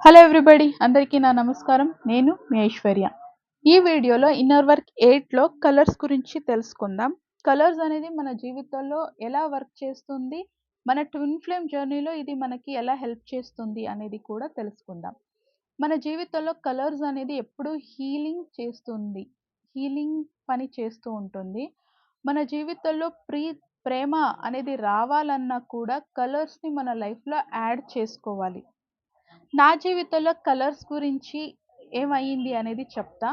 Hello everybody, అందరికీ నా నమస్కారం. నేను మీ ఐశ్వర్య. ఈ వీడియోలో ఇన్నర్ వర్క్ 8లో కలర్స్ గురించి తెలుసుకుందాం. కలర్స్ అనేది మన జీవితంలో ఎలా వర్క్ చేస్తుంది, మన ట్విన్ ఫ్లేమ్ జర్నీలో ఇది మనకి ఎలా హెల్ప్ చేస్తుంది అనేది కూడా తెలుసుకుందాం. మన జీవితంలో కలర్స్ అనేది ఎప్పుడూ హీలింగ్ చేస్తుంది. హీలింగ్ పని చేస్తూ ఉంటుంది. మన జీవితంలో ప్రేమ అనేది రావాలన్నా కూడా కలర్స్‌ని మన లైఫ్‌లో యాడ్ చేసుకోవాలి. నా జీవితంలో కలర్స్ గురించి ఏమయింది అనేది చెప్తా.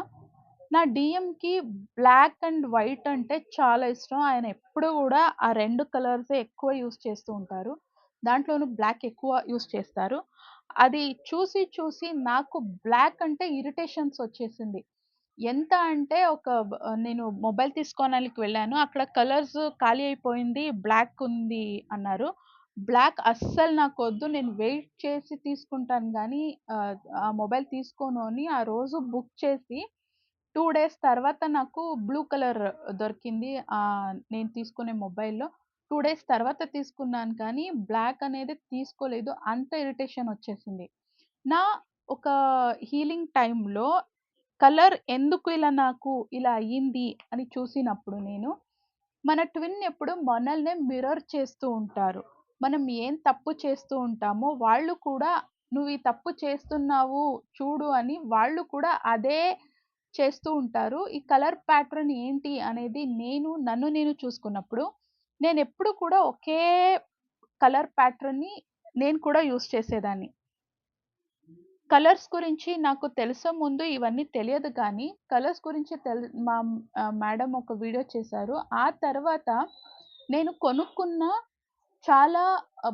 నా డీఎంకి బ్లాక్ అండ్ వైట్ అంటే చాలా ఇష్టం. ఆయన ఎప్పుడు గూడా ఆ 2 కలర్సే ఎక్కువ యూజ్ చేస్తూ ఉంటారు. దాంట్లోనూ బ్లాక్ ఎక్కువ యూజ్ చేస్తారు. అది చూసి చూసి నాకు బ్లాక్ అంటే ఇరిటేషన్స్ వచ్చేసింది. ఎంత అంటే నేను మొబైల్ తీసుకోడానికి వెళ్ళాను. అక్కడ కలర్స్ ఖాళీ అయిపోయింది. బ్లాక్ ఉంది అన్నారు. బ్లాక్ అస్సలు నాకొద్దు. నేను వెయిట్ చేసి తీసుకుంటాను గానీ ఆ మొబైల్ తీసుకోను అని ఆ రోజు బుక్ చేసి 2 డేస్ తర్వాత నాకు బ్లూ కలర్ దొరికింది. నేను తీసుకునే మొబైల్‌లో. 2 డేస్ తర్వాత తీసుకున్నాను కానీ బ్లాక్ అనేది తీసుకోలేదు. అంత ఇరిటేషన్ వచ్చేసింది. నా ఒక హీలింగ్ టైమ్‌లో కలర్ ఎందుకు నాకు ఇలా అయ్యింది అని చూసినప్పుడు నేను, మన ట్విన్ ఎప్పుడు మనల్నే మిర్రర్ చేస్తూ ఉంటారు. మనం ఏం తప్పు చేస్తూ ఉంటామో వాళ్ళు కూడా నువ్వు ఈ తప్పు చేస్తున్నావు చూడు అని వాళ్ళు కూడా అదే చేస్తూ ఉంటారు. ఈ కలర్ ప్యాటర్న్ ఏంటి అనేది నన్ను నేను చూసుకున్నప్పుడు నేనెప్పుడు కూడా ఒకే కలర్ ప్యాటర్న్‌ని నేను కూడా యూజ్ చేసేదాన్ని. కలర్స్ గురించి నాకు తెలిసే ముందు ఇవన్నీ తెలియదు కానీ, కలర్స్ గురించి మేడం ఒక వీడియో చేశారు. ఆ తర్వాత నేను కొనుక్కున్న చాలా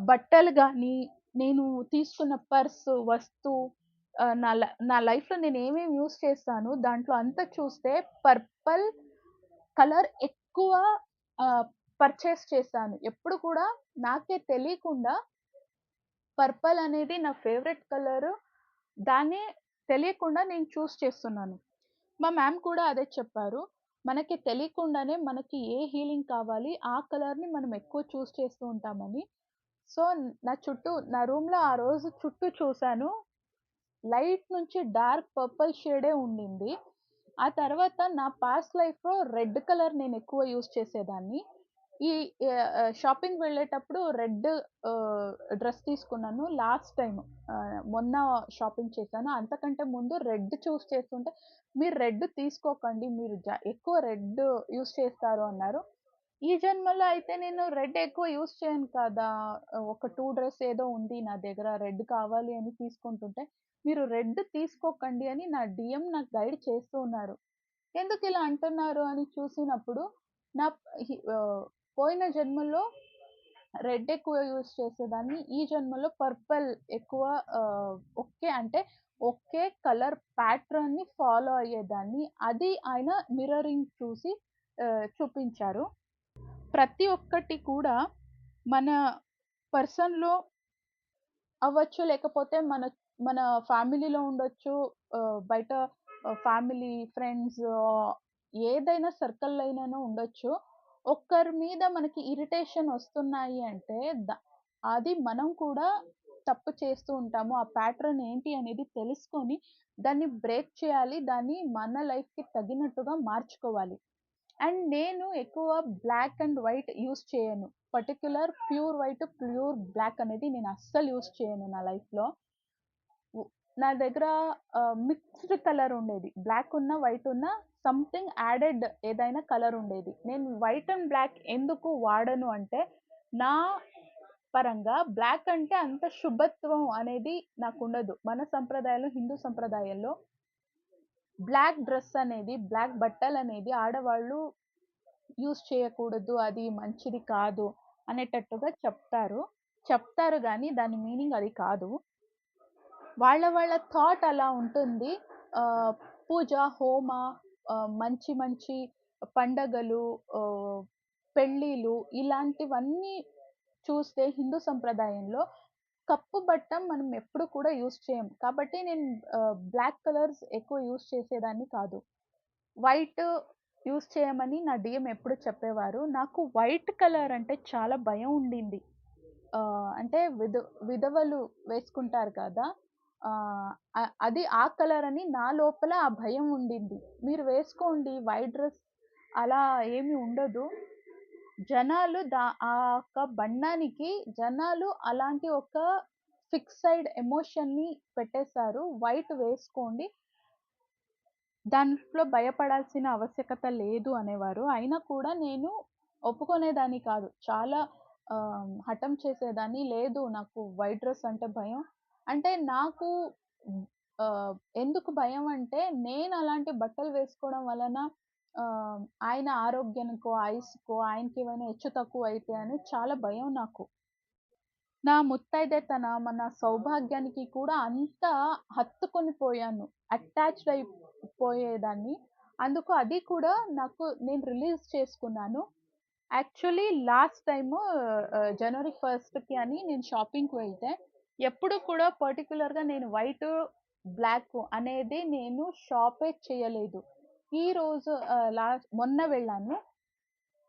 బట్టలు గానీ, నేను తీసుకున్న వస్తువు నా లైఫ్‌లో నేనేమేమి యూజ్ చేస్తాను, దాంట్లో అంతా చూస్తే పర్పల్ కలర్ ఎక్కువ పర్చేస్ చేశాను. ఎప్పుడు కూడా నాకే తెలియకుండా పర్పల్ అనేది నా ఫేవరెట్ కలరు. దాన్ని తెలియకుండా నేను చేస్తున్నాను. మా మ్యామ్ కూడా అదే చెప్పారు. మనకి తెలియకుండానే మనకి ఏ హీలింగ్ కావాలి, ఆ కలర్‌ని మనం ఎక్కువ చేస్తూ ఉంటామని. సో, నా రూమ్‌లో ఆ రోజు చుట్టూ చూసాను. లైట్ నుంచి డార్క్ పర్పుల్ షేడే ఉండింది. ఆ తర్వాత నా పాస్ట్ లైఫ్‌లో రెడ్ కలర్ నేనెక్కువ యూజ్ చేసేదాన్ని. ఈ షాపింగ్ వెళ్ళేటప్పుడు రెడ్ డ్రెస్ తీసుకున్నాను లాస్ట్ టైమ్. మొన్న షాపింగ్ చేశాను. అంతకంటే ముందు రెడ్ చేస్తుంటే, "మీరు రెడ్ తీసుకోకండి. మీరు ఎక్కువ రెడ్ యూజ్ చేస్తారు" అన్నారు. ఈ జన్మలో అయితే నేను రెడ్ ఎక్కువ యూజ్ చేయను కదా! ఒక 2 డ్రెస్ ఏదో ఉంది నా దగ్గర రెడ్ కావాలి అని తీసుకుంటుంటే, "మీరు రెడ్ తీసుకోకండి" అని నా డీఎం నాకు గైడ్ చేస్తూ ఉన్నారు. ఎందుకిలా అంటున్నారు అని చూసినప్పుడు, నా పోయిన జన్మలో రెడ్ ఎక్కువ యూజ్ చేసేదాన్ని. ఈ జన్మలో పర్పల్ ఎక్కువ అంటే ఒకే కలర్ ప్యాటర్న్‌ని ఫాలో అయ్యేదాన్ని. అది ఆయన మిర్రరింగ్ చూసి చూపించారు. ప్రతి ఒక్కటి కూడా మన పర్సన్‌లో అవ్వచ్చు, లేకపోతే మన మన ఫ్యామిలీలో ఉండొచ్చు. బయట ఫ్యామిలీ, ఫ్రెండ్స్ ఏదైనా సర్కిల్ అయినను ఉండొచ్చు. ఒక్కరి మీద మనకి ఇరిటేషన్ వస్తున్నాయి అంటే అది మనం కూడా తప్పు చేస్తూ ఉంటాము. ఆ ప్యాటర్న్ ఏంటి అనేది తెలుసుకొని దాన్ని బ్రేక్ చేయాలి. దాన్ని మన లైఫ్‌కి తగినట్టుగా మార్చుకోవాలి. అండ్ నేను ఎక్కువ బ్లాక్ అండ్ వైట్ యూజ్ చేయను. ప్యూర్ వైట్, ప్యూర్ బ్లాక్ అనేది నేను అస్సలు యూజ్ చేయను నా లైఫ్‌లో. ఉ నా దగ్గర మిక్స్డ్ కలర్ ఉండేది. బ్లాక్ ఉన్న, వైట్ ఉన్న సంథింగ్ యాడెడ్ ఏదైనా కలర్ ఉండేది. నేను వైట్ అండ్ బ్లాక్ ఎందుకు వాడను అంటే, నా పరంగా బ్లాక్ అంటే అంత శుభత్వం అనేది నాకుండదు. మన సంప్రదాయాల్లో, హిందూ సంప్రదాయాల్లో బ్లాక్ డ్రెస్ అనేది, బ్లాక్ బట్టలనేది ఆడవాళ్ళు యూజ్ చేయకూడదు. అది మంచిది కాదు అనేటట్టుగా చెప్తారు గానీ దాని మీనింగ్ అది కాదు. వాళ్ళ థాట్ అలా ఉంటుంది. ఆహ్, పూజ, హోమ, మంచి మంచి పండగలు, ఆహ్, పెళ్ళిళ్ళు ఇలాంటివన్నీ చూస్తే హిందూ సంప్రదాయంలో కప్పు బట్ట మనం ఎప్పుడు కూడా యూజ్ చేయం. కాబట్టి నేను బ్లాక్ కలర్స్ ఎక్కువ యూజ్ చేసేదాన్ని కాదు. వైట్ యూజ్ చేయమని నా డీఎం ఎప్పుడు చెప్పేవారు. నాకు వైట్ కలర్ అంటే చాలా భయం ఉండింది. అంటే విధవలు వేసుకుంటారు కదా! అది ఆ కలర్ అని నా లోపల ఆ భయం ఉండింది. మీరు వేసుకోండి వైట్ డ్రెస్ అలా ఏమి ఉండదు. జనాలు ఆ యొక్క బండానికి జనాలు అలాంటి ఒక ఫిక్సెడ్ ఎమోషన్‌ని పెట్టేసారు. వైట్ వేసుకోండి. దాంట్లో భయపడాల్సిన ఆవశ్యకత లేదు అనేవారు. అయినా కూడా నేను ఒప్పుకునేదాన్ని కాదు. చాలా హఠం చేసేదాన్ని. లేదు నాకు వైట్ డ్రెస్ అంటే భయం. అంటే నాకు ఆహ్, ఎందుకు భయం అంటే నేను అలాంటి బట్టలు వేసుకోవడం వలన ఆహ్, ఆయన ఆరోగ్యానికో, ఆయుస్సుకో ఆయనకేమైనా హెచ్చు తక్కువ అయితే అని చాలా భయం నాకు. నా ముత్తైదెతన, మన సౌభాగ్యానికి కూడా అంత హత్తుకొని పోయాను. అటాచ్డ్ అయిపోయేదాన్ని. అందుకు అది కూడా నేను రిలీజ్ చేసుకున్నాను. యాక్చువల్లీ లాస్ట్ టైము జనవరి 1కి అని నేను షాపింగ్‌కి వెళ్తే, ఎప్పుడు కూడా పర్టిక్యులర్‌గా నేను వైటు, బ్లాకు అనేది నేను షాపే చేయలేదు. ఈరోజు మొన్న వెళ్ళాను.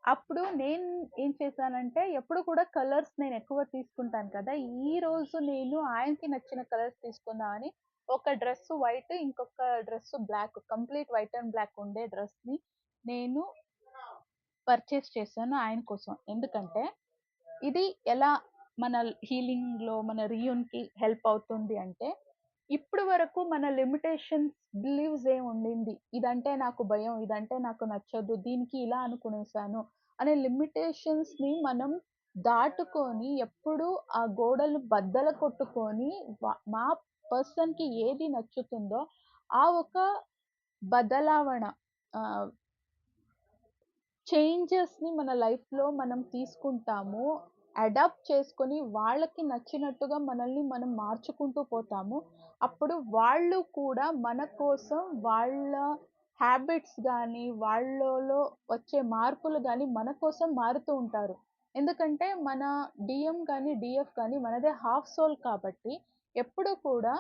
అప్పుడు నేను ఏం చేశానంటే, ఎప్పుడు కూడా కలర్స్ నేనెక్కువ తీసుకుంటాను కదా! ఈరోజు నేను ఆయనకి నచ్చిన కలర్స్ తీసుకుందామని ఒక డ్రెస్ వైట్, ఇంకొక dress black complete white and black ఉండే డ్రెస్‌ని నేను పర్చేస్ చేశాను ఆయన కోసం. ఎందుకంటే, ఇది ఎలా మన హీలింగ్‌లో, మన రీయూన్‌కి హెల్ప్ అవుతుంది అంటే, ఇప్పటి వరకు మన లిమిటేషన్స్, బిలీవ్స్ ఏముండింది. ఇదంటే నాకు భయం, ఇదంటే నాకు నచ్చదు, దీనికి ఇలా అనుకునేసాను అనే లిమిటేషన్స్‌ని మనం దాటుకొని, ఎప్పుడూ ఆ గోడలు బద్దలు కొట్టుకొని, మా పర్సన్‌కి ఏది నచ్చుతుందో, ఆ ఒక బదలావణ ఆహ్, చేంజెస్‌ని మన లైఫ్‌లో మనం తీసుకుంటాము. అడాప్ట్ చేసుకొని వాళ్ళకి నచ్చినట్టుగా మనల్ని మనం మార్చుకుంటూ పోతాము. అప్పుడు వాళ్ళు కూడా మన కోసం వాళ్ళ హ్యాబిట్స్ గానీ, వాళ్ళలో వచ్చే మార్పులు గానీ మన కోసం మారుతూ ఉంటారు. ఎందుకంటే మన డీఎం గానీ, డీఎఫ్ గానీ మనదే హాఫ్ సోల్ కాబట్టి ఎప్పుడూ కూడా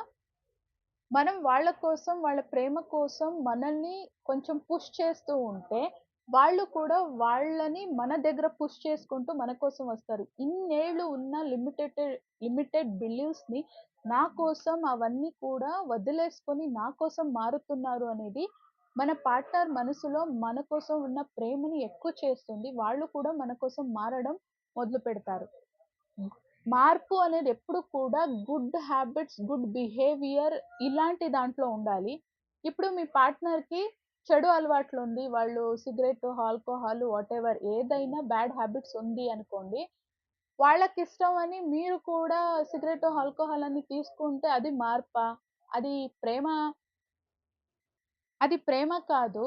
మనం వాళ్ళ కోసం, వాళ్ళ ప్రేమ కోసం మనల్ని కొంచెం పుష్ చేస్తూ ఉంటే, వాళ్ళు కూడా వాళ్ళని మన దగ్గర పుష్ చేసుకుంటూ మన కోసం వస్తారు. ఇన్నేళ్ళు ఉన్న లిమిటెడ్ బిలీవ్స్‌ని నా కోసం అవన్నీ కూడా వదిలేసుకొని నా కోసం మారుతున్నారు అనేది మన పార్ట్నర్ మనసులో మన కోసం ఉన్న ప్రేమని ఎక్కువ చేస్తుంది. వాళ్ళు కూడా మన కోసం మారడం మొదలుపెడతారు. మార్పు అనేది ఎప్పుడు కూడా గుడ్ హ్యాబిట్స్, గుడ్ బిహేవియర్ ఇలాంటి దాంట్లో ఉండాలి. ఇప్పుడు మీ పార్ట్నర్‌కి చెడు అలవాట్లుంది. వాళ్ళు సిగరెట్టు, ఆల్కహాల్ వాటెవర్ ఏదైనా బ్యాడ్ హ్యాబిట్స్ ఉంది అనుకోండి. వాళ్ళకిష్టం అని మీరు కూడా సిగరెట్టు, ఆల్కహాల్ అని తీసుకుంటే అది మార్పా? అది ప్రేమ అది ప్రేమ కాదు.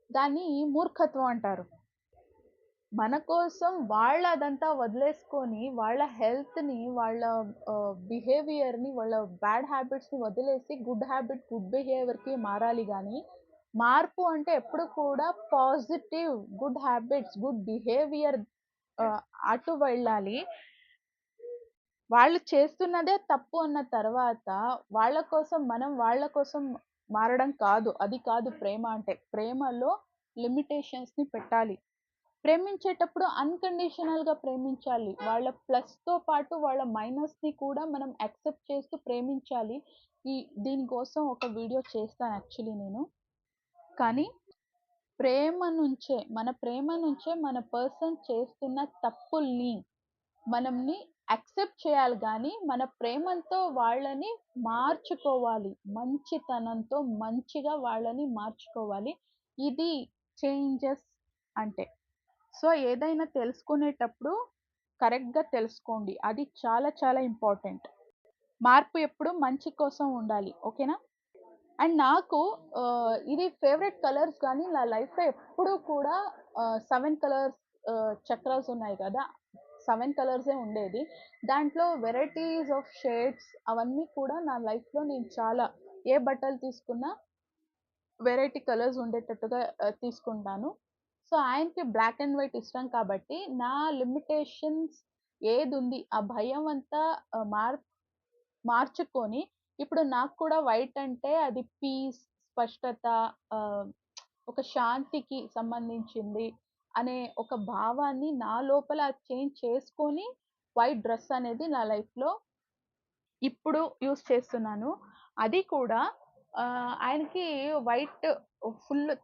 దాన్ని మూర్ఖత్వం అంటారు. మన కోసం వాళ్ళదంతా వదిలేసుకొని, వాళ్ళ హెల్త్‌ని, వాళ్ళ బిహేవియర్‌ని, వాళ్ళ బ్యాడ్ హ్యాబిట్స్‌ని వదిలేసి గుడ్ హ్యాబిట్, గుడ్ బిహేవియర్‌కి మారాలి గానీ, మార్పు అంటే ఎప్పుడు కూడా positive, good habits, good behaviour ఆహ్, అటు వెళ్ళాలి. వాళ్ళు చేస్తున్నదే తప్పు అన్న తర్వాత, వాళ్ళ కోసం మారడం కాదు. అది కాదు ప్రేమ అంటే. ప్రేమలో లిమిటేషన్స్‌ని పెట్టాలి. ప్రేమించేటప్పుడు అన్‌కండీషనల్‌గా ప్రేమించాలి. వాళ్ళ ప్లస్‌తో పాటు వాళ్ళ మైనస్‌ని కూడా మనం యాక్సెప్ట్ చేస్తూ ప్రేమించాలి. దీనికోసం ఒక వీడియో చేస్తాను యాక్చువల్లీ నేను. కానీ ప్రేమ నుంచే మన పర్సన్ చేస్తున్న తప్పుల్ని మనల్ని యాక్సెప్ట్ చేయాలి గానీ, మన ప్రేమతో వాళ్ళని మార్చుకోవాలి. మంచితనంతో మంచిగా వాళ్ళని మార్చుకోవాలి. ఇది చేంజెస్ అంటే. సో, ఏదైనా తెలుసుకునేటప్పుడు కరెక్ట్‌గా తెలుసుకోండి. అది చాలా చాలా ఇంపార్టెంట్. మార్పు ఎప్పుడు మంచి కోసం ఉండాలి. ఓకేనా? అండ్ నాకు ఇది ఫేవరెట్ కలర్స్ గానీ, నా లైఫ్‌లో ఎప్పుడూ కూడా 7 కలర్స్ చక్రాస్ ఉన్నాయి కదా! 7 కలర్సే ఉండేది. దాంట్లో వెరైటీస్ ఆఫ్ షేడ్స్ అవన్నీ కూడా నా లైఫ్‌లో నేను చాలా ఏ బట్టలు తీసుకున్నా వెరైటీ కలర్స్ ఉండేటట్టుగా తీసుకుంటాను. సో, ఆయనకి బ్లాక్ అండ్ వైట్ ఇష్టం కాబట్టి, నా లిమిటేషన్స్ ఏదుంది, ఆ భయం అంతా ఆహ్, మార్ మార్చుకొని, ఇప్పుడు నాకు కూడా వైట్ అంటే అది పీస్, స్పష్టత, ఆహ్, ఒక శాంతికి సంబంధించింది అనే ఒక భావాన్ని నా లోపల చేంజ్ చేసుకొని, వైట్ డ్రెస్ అనేది నా లైఫ్‌లో ఇప్పుడు యూజ్ చేస్తున్నాను. అది కూడా ఆయనకి వైట్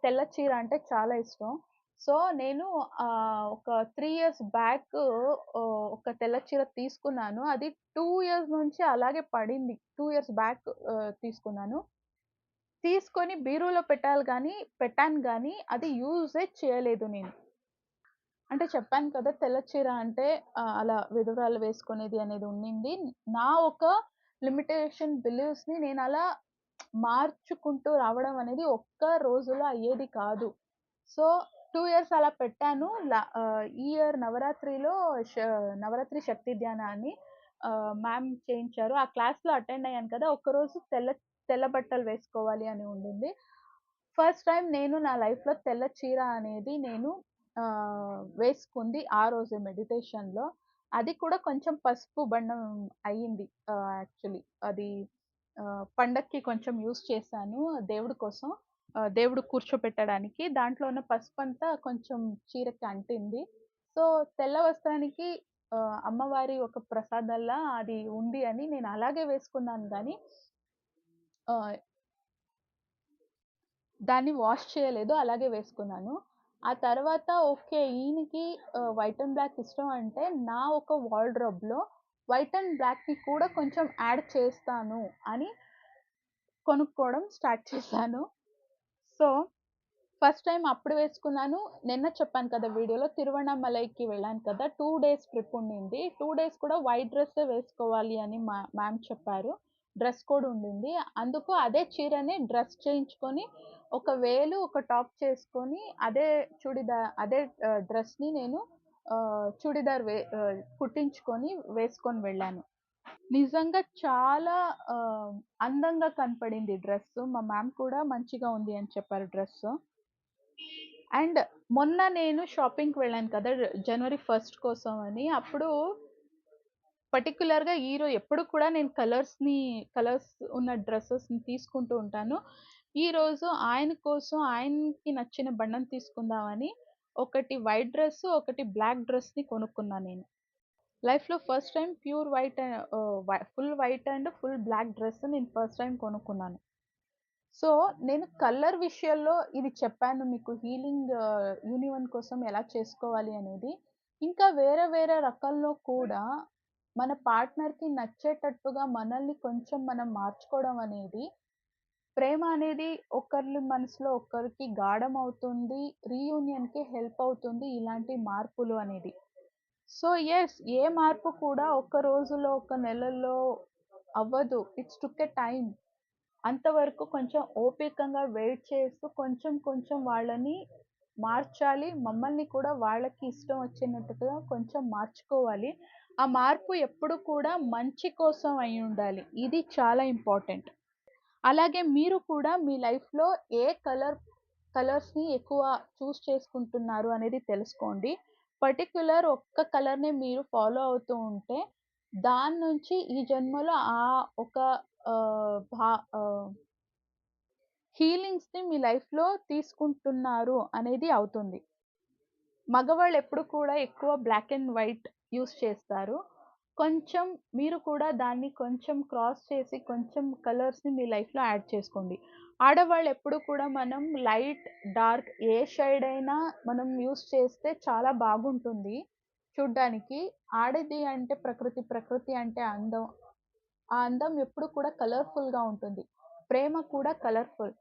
తెల్ల చీర అంటే చాలా ఇష్టం. సో, నేను ఒక 3 ఇయర్స్ బ్యాక్ ఒక తెల్ల చీర తీసుకున్నాను. అది 2 ఇయర్స్ నుంచి అలాగే పడింది. 2 ఇయర్స్ బ్యాక్ తీసుకున్నాను. తీసుకొని బీరువాలో పెట్టాను గానీ అది యూజే చేయలేదు నేను. అంటే చెప్పాను కదా! తెల్ల చీర అంటే అలా విధవరాలు వేసుకునేది అనేది ఉండింది. నా ఒక లిమిటేషన్ బిలీవ్స్‌ని నేనలా మార్చుకుంటూ రావడం అనేది ఒక్క రోజులో అయ్యేది కాదు. సో, 2 ఇయర్స్ అలా పెట్టాను. ఈ ఇయర్ నవరాత్రిలో ష నవరాత్రి శక్తి ధ్యాన అని మ్యామ్ చేయించారు. ఆ క్లాస్‌లో అటెండ్ అయ్యాను కదా! ఒక్కరోజు తెల్ల బట్టలు వేసుకోవాలి అని ఉండింది. ఫస్ట్ టైమ్ నేను నా లైఫ్‌లో తెల్ల చీర అనేది నేను వేసుకుంది ఆ రోజే మెడిటేషన్‌లో. అది కూడా కొంచెం పసుపు బండం అయ్యింది. యాక్చువల్లీ అది పండక్కి కొంచెం యూజ్ చేశాను దేవుడి కోసం. దేవుడు కూర్చోపెట్టడానికి. దాంట్లో ఉన్న పసుపంతా కొంచెం చీరకి అంటింది. సో, తెల్ల వస్త్రానికి అమ్మవారి ఒక ప్రసాదంలా అది ఉంది అని నేను అలాగే వేసుకున్నాను గానీ ఆహ్, దాన్ని వాష్ చేయలేదు. అలాగే వేసుకున్నాను. ఆ తర్వాత ఓకే. ఈయనకి వైట్ అండ్ బ్లాక్ ఇష్టం అంటే, నా ఒక వార్డ్‌రోబ్‌లో వైట్ అండ్ బ్లాక్‌ని కూడా కొంచెం యాడ్ చేస్తాను అని కొనుక్కోవడం స్టార్ట్ చేశాను. సో, ఫస్ట్ టైమ్ అప్పుడు వేసుకున్నాను. నిన్న చెప్పాను కదా! వీడియోలో తిరువణ్ణమలైకి వెళ్ళాను కదా! 2 డేస్ ట్రిప్ ఉండింది. 2 డేస్ కూడా వైట్ డ్రెస్సే వేసుకోవాలి అని మ్యామ్ చెప్పారు. డ్రెస్ కోడ్ ఉండింది. అందుకు అదే చీరని డ్రెస్ చేయించుకొని, ఒక వేలు ఒక టాప్ చేసుకొని, అదే డ్రెస్‌ని నేను కుట్టించుకొని వేసుకొని వెళ్ళాను. నిజంగా చాలా అందంగా కనపడింది డ్రెస్సు. మా మ్యామ్ కూడా మంచిగా ఉంది అని చెప్పారు డ్రెస్సు. అండ్ మొన్న నేను షాపింగ్‌కి వెళ్ళాను కదా! జనవరి 1 కోసం అని. అప్పుడు పర్టిక్యులర్‌గా ఎప్పుడు కూడా నేను కలర్స్ ఉన్న డ్రెసెస్‌ని తీసుకుంటూ ఉంటాను. ఈరోజు ఆయన కోసం ఆయనకి నచ్చిన బండను తీసుకుందామని ఒకటి వైట్ డ్రెస్, ఒకటి బ్లాక్ డ్రెస్‌ని కొనుక్కున్నా నేను. లైఫ్‌లో first time pure white full white and full black dress నేను ఫస్ట్ టైమ్ కొనుక్కున్నాను. సో, నేను కలర్ విషయంలో ఇది చెప్పాను మీకు యూనివన్ కోసం ఎలా చేసుకోవాలి అనేది. ఇంకా వేరే వేరే రకాల్లో కూడా మన పార్ట్నర్‌కి నచ్చేటట్టుగా మనల్ని కొంచెం మనం మార్చుకోవడం అనేది, ప్రేమ అనేది ఒకరి మనసులో ఒకరికి గాఢమవుతుంది. రీయూనియన్‌కి హెల్ప్ అవుతుంది ఇలాంటి మార్పులు అనేది. So, yes. ఏ మార్పు కూడా ఒక రోజులో, ఒక నెలలో అవ్వదు. It's took a time. అంతవరకు కొంచెం ఓపికంగా వెయిట్ చేస్తూ కొంచెం కొంచెం వాళ్ళని మార్చాలి. మమ్మల్ని కూడా వాళ్ళకి ఇష్టం వచ్చినట్టుగా కొంచెం మార్చుకోవాలి. ఆ మార్పు ఎప్పుడు కూడా మంచి కోసం అయ్యుండాలి. ఇది చాలా ఇంపార్టెంట్. అలాగే మీరు కూడా మీ లైఫ్‌లో ఏ కలర్స్‌ని ఎక్కువ చేసుకుంటున్నారు అనేది తెలుసుకోండి. ఒక్క కలర్‌నే మీరు ఫాలో అవుతూ ఉంటే, దాని నుంచి ఈ జన్మలో ఒక ఆహ్, భా ఆహ్, హీలింగ్స్‌ని మీ లైఫ్‌లో తీసుకుంటున్నారు అనేది అవుతుంది. మగవాళ్ళు ఎప్పుడు కూడా ఎక్కువ బ్లాక్ అండ్ వైట్ యూజ్ చేస్తారు. కొంచెం మీరు కూడా దాన్ని కొంచెం క్రాస్ చేసి కొంచెం కలర్స్‌ని మీ లైఫ్‌లో యాడ్ చేసుకోండి. ఆడవాళ్ళు ఎప్పుడు కూడా మనం లైట్, డార్క్ ఏ షేడ్ అయినా మనం యూజ్ చేస్తే చాలా బాగుంటుంది చూడ్డానికి. ఆడది అంటే ప్రకృతి, ప్రకృతి అంటే అందం. ఆ అందం ఎప్పుడు కూడా కలర్‌ఫుల్‌గా ఉంటుంది. ప్రేమ కూడా కలర్‌ఫుల్.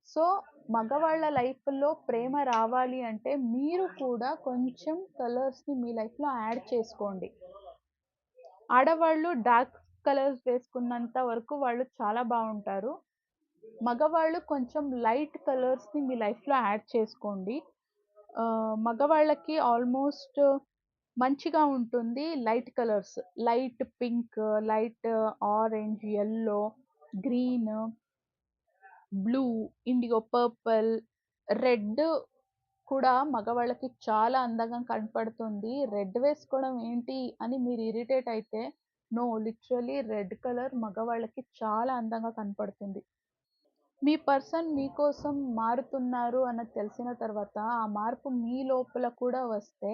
సో, మగవాళ్ళ లైఫ్‌లో ప్రేమ రావాలి అంటే మీరు కూడా కొంచెం కలర్స్‌ని మీ లైఫ్‌లో యాడ్ చేసుకోండి. ఆడవాళ్ళు డార్క్ కలర్స్ వేసుకున్నంత వరకు వాళ్ళు చాలా బావుంటారు. మగవాళ్ళు కొంచెం లైట్ కలర్స్‌ని మీ లైఫ్‌లో యాడ్ చేసుకోండి. మగవాళ్ళకి ఆల్‌మోస్ట్ మంచిగా ఉంటుంది light colours. Light pink, light orange, yellow, green, blue, IndiGo purple, red కూడా మగవాళ్ళకి చాలా అందంగా కనపడుతుంది. రెడ్ వేసుకోవడం ఏంటి అని మీరు ఇరిటేట్ అయితే, నో లిటరల్లీ రెడ్ కలర్ మగవాళ్ళకి చాలా అందంగా కనపడుతుంది. మీ పర్సన్ మీకోసం మారుతున్నారు అన్నది తెలిసిన తర్వాత, ఆ మార్పు మీ లోపల కూడా వస్తే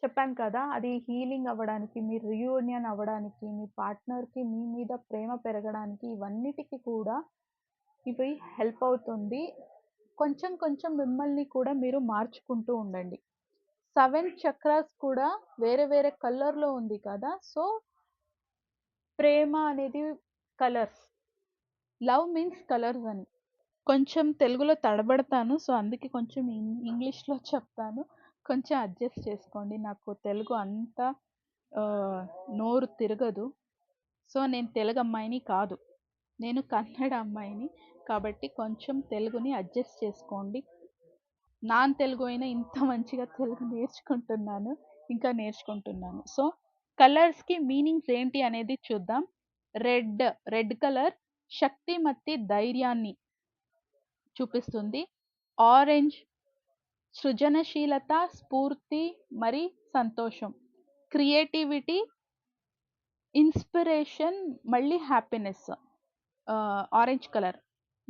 చెప్పాను కదా! అది హీలింగ్ అవ్వడానికి, మీరు రీయూనియన్ అవ్వడానికి, మీ పార్ట్నర్‌కి మీ మీద ప్రేమ పెరగడానికి ఇవన్నిటికి కూడా ఇవి హెల్ప్ అవుతుంది. కొంచెం కొంచెం మిమ్మల్ని కూడా మీరు మార్చుకుంటూ ఉండండి. 7 చక్రాస్ కూడా వేరే వేరే కలర్‌లో ఉంది కదా! సో, ప్రేమ అనేది కలర్స్. లవ్ మీన్స్ కలర్స్ అని. కొంచెం తెలుగులో తడబడతాను. సో, అందుకే కొంచెం ఇంగ్లీష్‌లో చెప్తాను. కొంచెం అడ్జస్ట్ చేసుకోండి. నాకు తెలుగు అంత ఆహ్, నోరు తిరగదు. సో, నేను తెలుగు అమ్మాయిని కాదు. నేను కన్నడ అమ్మాయిని. కాబట్టి కొంచెం తెలుగుని అడ్జస్ట్ చేసుకోండి. నాన్ తెలుగు అయినా ఇంత మంచిగా తెలుగు నేర్చుకుంటున్నాను. ఇంకా నేర్చుకుంటున్నాను. సో, కలర్స్‌కి మీనింగ్స్ ఏంటి అనేది చూద్దాం. రెడ్, రెడ్ కలర్ శక్తిమత్తి ధైర్యాన్ని చూపిస్తుంది. ఆరెంజ్ సృజనశీలత, స్ఫూర్తి మరి సంతోషం. క్రియేటివిటీ, ఇన్‌స్పిరేషన్ మళ్ళీ happiness. Orange colour.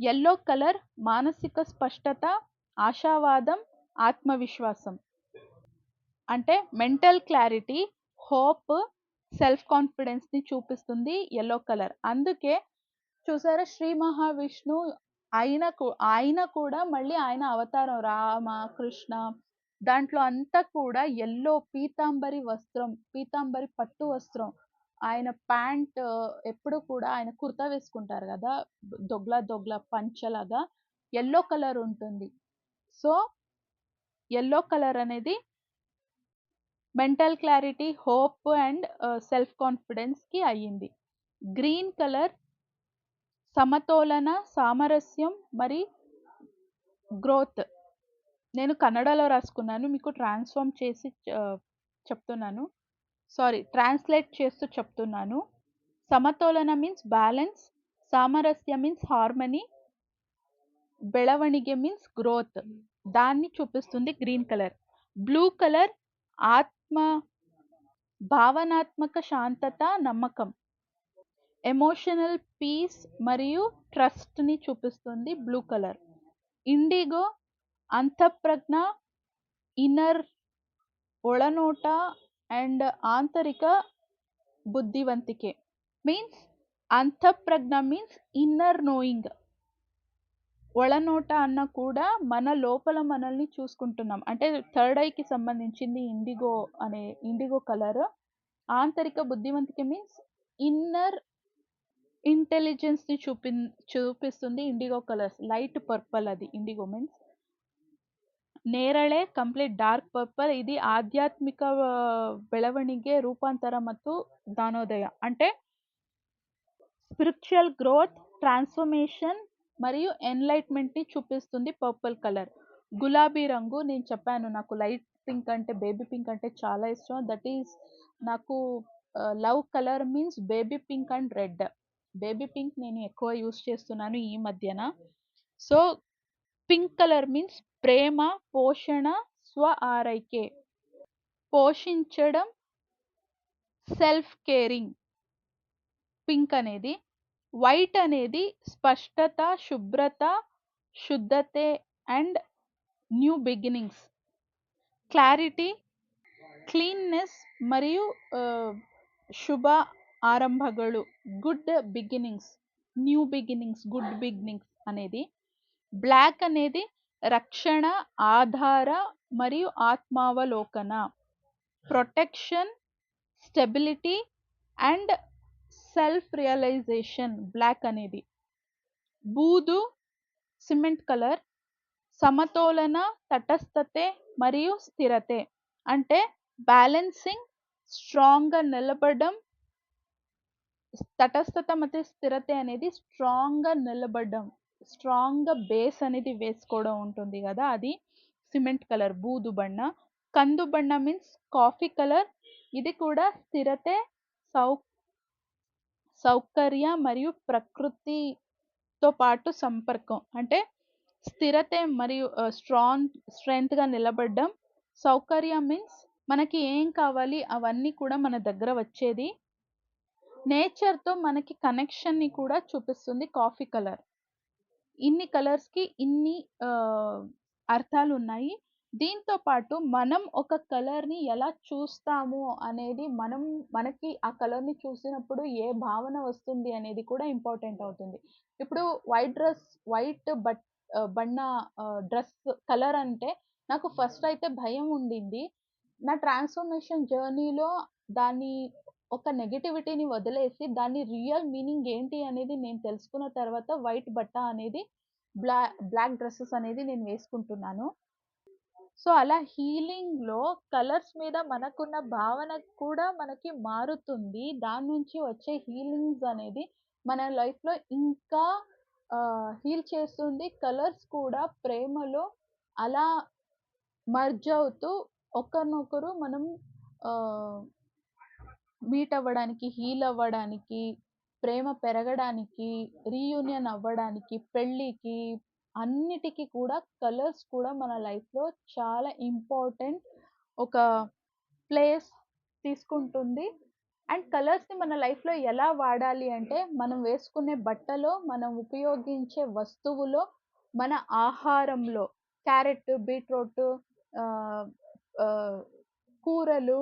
Yellow colour మానసిక స్పష్టత, ఆశావాదం, ఆత్మవిశ్వాసం. అంటే మెంటల్ క్లారిటీ, హోప్, సెల్ఫ్ కాన్ఫిడెన్స్‌ని చూపిస్తుంది యెల్లో కలర్. అందుకే చూసారా 'శ్రీ మహావిష్ణు' ఆయన కూడా మళ్ళీ ఆయన అవతారం రామ, కృష్ణ దాంట్లో అంతా కూడా యెల్లో పీతాంబరి వస్త్రం, పీతాంబరి పట్టు వస్త్రం. ఆయన ప్యాంట్ ఎప్పుడు కూడా ఆయన కుర్తా వేసుకుంటారు గదా! దొగ్లా దొగ్లా పంచలాగా యెల్లో కలర్ ఉంటుంది. సో, యెల్లో కలర్ అనేది mental clarity, hope and self కాన్ఫిడెన్స్‌కి అయ్యింది. గ్రీన్ కలర్ సమతోలన, సామరస్యం మరి గ్రోత్. నేను కన్నడలో రాసుకున్నాను. మీకు ట్రాన్స్‌ఫార్మ్ చేసి చెప్తున్నాను. ట్రాన్స్‌లేట్ చేస్తూ చెప్తున్నాను. సమతోలన మీన్స్ బ్యాలెన్స్, సామరస్య మీన్స్ హార్మనీ, ಬೆಳವಣಿಗೆ మీన్స్ గ్రోత్. దాన్ని చూపిస్తుంది గ్రీన్ కలర్. బ్లూ కలర్ ఆత్మ భావనాత్మక శాంతత, నమ్మకం. ఎమోషనల్ పీస్ మరియు ట్రస్ట్‌ని చూపిస్తుంది బ్లూ కలర్. ఇండిగో అంతఃప్రజ్ఞ, ఇన్నర్ ಒಳನೋಟ అండ్ ఆంతరిక బుద్ధిವಂತಿಕೆ. మీన్స్ అంతఃప్రజ్ఞ మీన్స్ ఇన్నర్ నోయింగ్. ఒళనోట అన్న కూడా మన లోపల మనల్ని చూసుకుంటున్నాం. అంటే థర్డ్ ఐకి సంబంధించింది ఇండిగో కలర్. ఆంతరిక బుద్ధివంతిక మీన్స్ ఇన్నర్ ఇంటెలిజెన్స్‌ని చూపిస్తుంది ఇండిగో కలర్స్. లైట్ పర్పల్ అది ఇండిగో మీన్స్. ನೇರಳೆ ಕಂಪ್ಲೀಟ್ ಡಾರ್ಕ್ ಪರ್ಪಲ್. ఇది ఆధ్యాత్మిక ಬೆಳವಣಿಗೆ, రూపాంతర ಮತ್ತು ಜ್ಞಾನೋದಯ. అంటే స్పిరిచువల్ గ్రోత్, ట్రాన్స్‌ఫర్మేషన్ మరియు ఎన్‌లైట్‌మెంట్‌ని చూపిస్తుంది పర్పుల్ కలర్. గులాబీ రంగు నేను చెప్పాను నాకు లైట్ పింక్ అంటే బేబీ పింక్ అంటే చాలా ఇష్టం. దట్ ఈస్ నాకు love colour means baby pink and red. Baby pink నేను ఎక్కువ యూజ్ చేస్తున్నాను ఈ మధ్యన. సో, పింక్ కలర్ మీన్స్ ప్రేమ, పోషణ, స్వ ఆరైకే. పోషించడం, సెల్ఫ్ కేరింగ్ పింక్ అనేది. వైట్ అనేది స్పష్టత, శుభ్రత, శుద్ధతే and new beginnings. Clarity, cleanness మరియు శుభ ఆరంభಗಳು. Good beginnings, new beginnings, good beginnings అనేది. బ్లాక్ అనేది రక్షణ, ఆధార మరియు ఆత్మావలోకన. Protection, stability and self realisation black అనేది. బూదు సిమెంట్ కలర్ సమతోలన, తటస్థతే మరియు స్థిరతే. అంటే బ్యాలెన్సింగ్, స్ట్రాంగ్‌గా నిలబడడం. తటస్థత ಮತ್ತು స్థిరತೆ అనేది స్ట్రాంగ్‌గా నిలబడడం. స్ట్రాంగ్‌గా బేస్ అనేది వేసుకోవడం ఉంటుంది గదా! అది సిమెంట్ కలర్ బూదు బಣ್ಣ. కందు బಣ್ಣ మీన్స్ కాఫీ కలర్. ఇది కూడా స్థిరತೆ, సౌ సౌకర్య మరియు ప్రకృతితో పాటు సంపర్కం. అంటే స్థిరತೆ మరియు స్ట్రెంగ్త్‌గా నిలబడడం. సౌకర్యం మీన్స్ మనకి ఏం కావాలి అవన్నీ కూడా మన దగ్గర వచ్చేది. నేచర్‌తో మనకి కనెక్షన్‌ని కూడా చూపిస్తుంది కాఫీ కలర్. ఇన్ని కలర్స్‌కి ఇన్ని అర్థాలున్నాయి. దీంతో పాటు మనం ఒక కలర్‌ని ఎలా చూస్తాము అనేది మనకి ఆ కలర్‌ని చూసినప్పుడు ఏ భావన వస్తుంది అనేది కూడా ఇంపార్టెంట్ అవుతుంది. ఇప్పుడు వైట్ బన్న డ్రెస్ కలర్ అంటే నాకు ఫస్ట్ అయితే భయం ఉండింది. నా ట్రాన్స్‌ఫర్మేషన్ జర్నీలో దాన్ని ఒక నెగటివిటీని వదిలేసి దాని రియల్ మీనింగ్ ఏంటి అనేది నేను తెలుసుకున్న తర్వాత వైట్ బట్ట అనేది బ్లాక్ డ్రెసెస్ అనేది నేను వేసుకుంటున్నాను. సో, అలా హీలింగ్‌లో కలర్స్ మీద మనకున్న భావన కూడా మనకి మారుతుంది. దాని నుంచి వచ్చే హీలింగ్స్ అనేది మన లైఫ్‌లో ఇంకా హీల్ చేస్తుంది. కలర్స్ కూడా ప్రేమలో అలా మర్జ్ అవుతూ ఒకరినొకరు మనం ఆహ్, మీట్ అవ్వడానికి, హీల్ అవ్వడానికి, ప్రేమ పెరగడానికి, రీయూనియన్ అవ్వడానికి, పెళ్ళికి అన్నిటికి కూడా కలర్స్ కూడా మన లైఫ్‌లో చాలా ఇంపార్టెంట్ ఒక ప్లేస్ తీసుకుంటుంది. అండ్ కలర్స్‌ని మన లైఫ్‌లో ఎలా వాడాలి అంటే, మనం వేసుకునే బట్టలో, మనం ఉపయోగించే వస్తువులో, మన ఆహారంలో క్యారెట్, బీట్రూట్ ఆహ్, ఆహ్, కూరలు,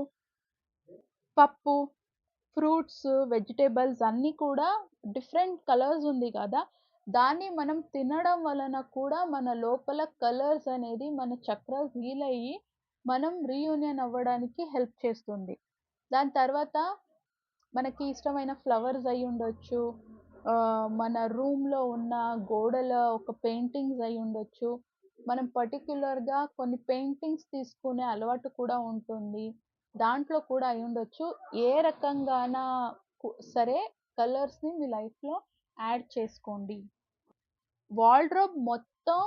పప్పు, ఫ్రూట్స్, వెజిటబుల్స్ అన్నీ కూడా డిఫరెంట్ కలర్స్ ఉంది కదా! దాన్ని మనం తినడం వలన కూడా మన లోపల కలర్స్ అనేది మన చక్రాస్ హీల్ అయ్యి, మనం రీయూనియన్ అవ్వడానికి హెల్ప్ చేస్తుంది. దాని తర్వాత మనకి ఇష్టమైన ఫ్లవర్స్ అయ్యుండొచ్చు. మన రూమ్‌లో ఉన్న గోడల ఒక పెయింటింగ్స్ అయ్యుండొచ్చు. మనం పర్టిక్యులర్‌గా కొన్ని పెయింటింగ్స్ తీసుకునే అలవాటు కూడా ఉంటుంది. దాంట్లో కూడా అయ్యుండొచ్చు. ఏ రకంగాన సరే కలర్స్‌ని మీ లైఫ్‌లో యాడ్ చేసుకోండి. వార్డ్‌రోబ్ మొత్తం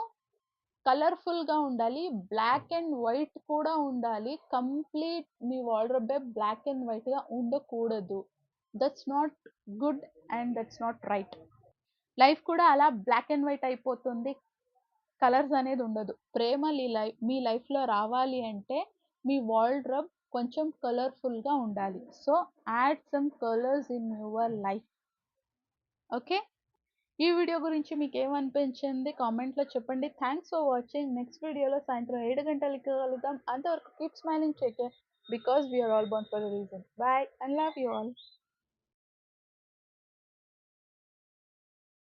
కలర్‌ఫుల్‌గా ఉండాలి. బ్లాక్ అండ్ వైట్ కూడా ఉండాలి. కంప్లీట్ మీ వార్డ్‌రోబే బ్లాక్ అండ్ వైట్‌గా ఉండకూడదు. That's not good and that's not right. Life కూడా అలా బ్లాక్ అండ్ వైట్ అయిపోతుంది. కలర్స్ అనేది ఉండదు. ప్రేమ మీ లైఫ్‌లో రావాలి అంటే మీ వార్డ్‌రోబ్ కొంచెం కలర్‌ఫుల్‌గా ఉండాలి. So, add some colours in your life. Okay. ఈ వీడియో గురించి మీకేమనిపించింది కామెంట్‌లో చెప్పండి. Thanks for watching. నెక్స్ట్ వీడియోలో సాయంత్రం 7 గంటలకి కలుద్దాం. అంతవరకు keep smiling, take care because we are all born for a reason. Bye and love you all.